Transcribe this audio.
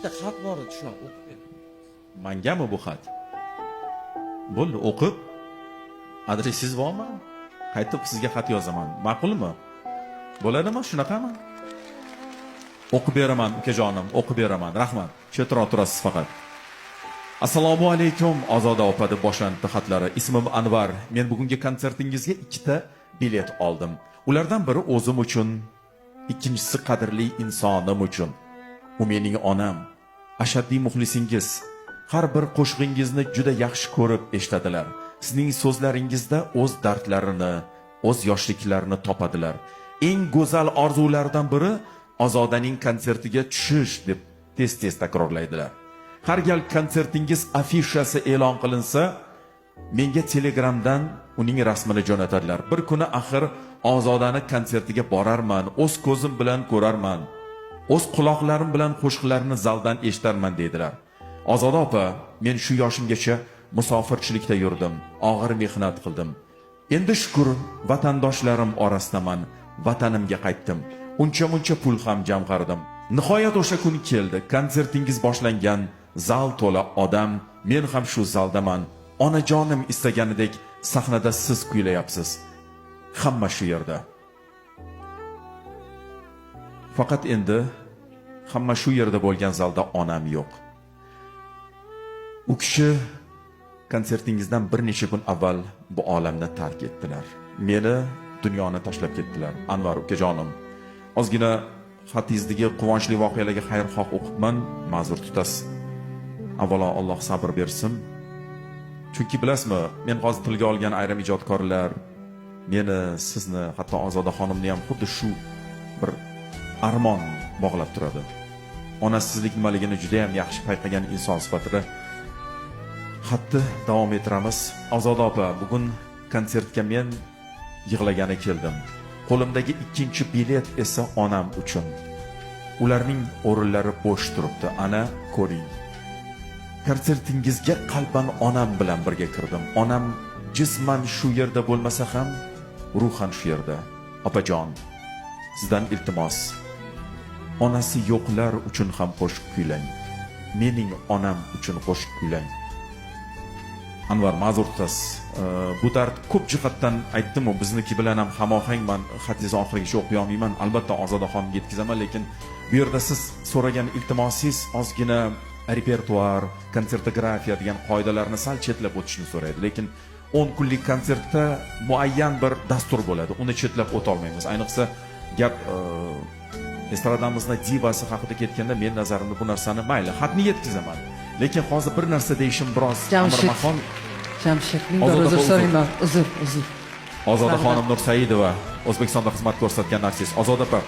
Bitta xat bor edi, shuni o'qib ber. Mangami bu xat? Bo'ldi, o'qib. Adresingiz bormi? Qaytib sizga xat yozaman. Ma'qulmi? Bo'ladimi? Shunaqami? O'qib beraman, ukajonim, o'qib beraman. Rahmat. Chetroq turasiz faqat. Assalomu alaykum, Ozoda opa deb boshlanibdi xatlari. Ismim Anvar. Men bugungi konsertingizga 2 ta bilet oldim. Ulardan biri o'zim uchun, ikkinchisi qadrli insonim uchun. U mening onam, ashaddiy muxlisingiz. Har bir qo'shig'ingizni juda yaxshi ko'rib eshitadilar. Sizning so'zlaringizda o'z dardlarini, o'z yoshliklarini topadilar. Eng go'zal orzularidan biri Ozodaning konsertiga tushish deb tez-tez takrorlaydilar. Har gal konsertingiz afishasi e'lon qilinsa, menga Telegramdan uning rasmini jo'natadilar. Bir kuni axir Ozodani konsertiga borarman, o'z ko'zim bilan ko'rarman. O'z quloqlarim bilan qo'shiqlarini zaldan eshitarman deydilar. Ozoda opa, men shu yoshimgacha musofirchilikda yurdim, og'ir mehnat qildim. Endi shukr, vatandoshlarim orasidaman, vatanimga qaytdim. Uncha-muncha pul ham jamg'ardim. Nihoyat o'sha kun keldi. Konsertingiz boshlangan, zal to'la odam, men ham shu zaldaman. Onajonim istaganidek sahnada siz kuylayapsiz. Hamma shu yerda. Faqat endi hamma shu yerda bo'lgan zalda onam yo'q. U kishi konsertingizdan bir necha kun avval bu olamni tark etdilar. Meni dunyoni tashlab ketdilar. Anvar ukajonim, ozgina xatingizdagi quvonchli voqealarga xayrixoh o'qibman, ma'zur tutasiz. Avvalo Alloh sabr bersin. Chunki bilasizmi, men hozir tilga olgan ayrim ijodkorlar meni, sizni, hatto Ozodaxonimni ham xuddi shu bir armon bog'lab turadi. Onasizlik nimaligini juda ham yaxshi payqagan inson sifatida xatni davom ettiramiz. Ozoda opa, bugun konsertga men yig'lagani keldim. Qo'limdagi ikkinchi bilet esa onam uchun. Ularning o'rinlari bo'sh turibdi. Ana, ko'ring. Konsertingizga qalban onam bilan birga kirdim. Onam jisman shu yerda bo'lmasa ham, ruhan shu yerda. Opajon, sizdan iltimos, onasi yo'qlar uchun ham qo'shiq kuylang. Mening onam uchun qo'shiq kuylang. Anvar, ma'zur tutasiz. Bu dard ko'p jihatdan aytdim-ku, bizniki bilan ham hamohangman. Xatingizni oxirigacha o'qiy olmayman. Albatta Ozodaxonga yetkazaman, lekin bu yerda siz so'ragan iltimosingiz ozgina repertuar, konsertografiya degan qoidalarni sal chetlab o'tishni so'raydi. Lekin 10 kunlik konsertda muayyan bir dastur bo'ladi. Uni chetlab o'ta olmaymiz. Ayniqsa gap estradamizning divasi haqida ketganda men nazarimda bu narsani mayli, xatni yetkazaman. Lekin hozir bir narsa deyishim biroz amirmahon. Jamshidning uzr so'rayman. Uzr. Ozodaxonim Nursaidova, O'zbekistonda xizmat ko'rsatgan narsiz. Ozoda opa,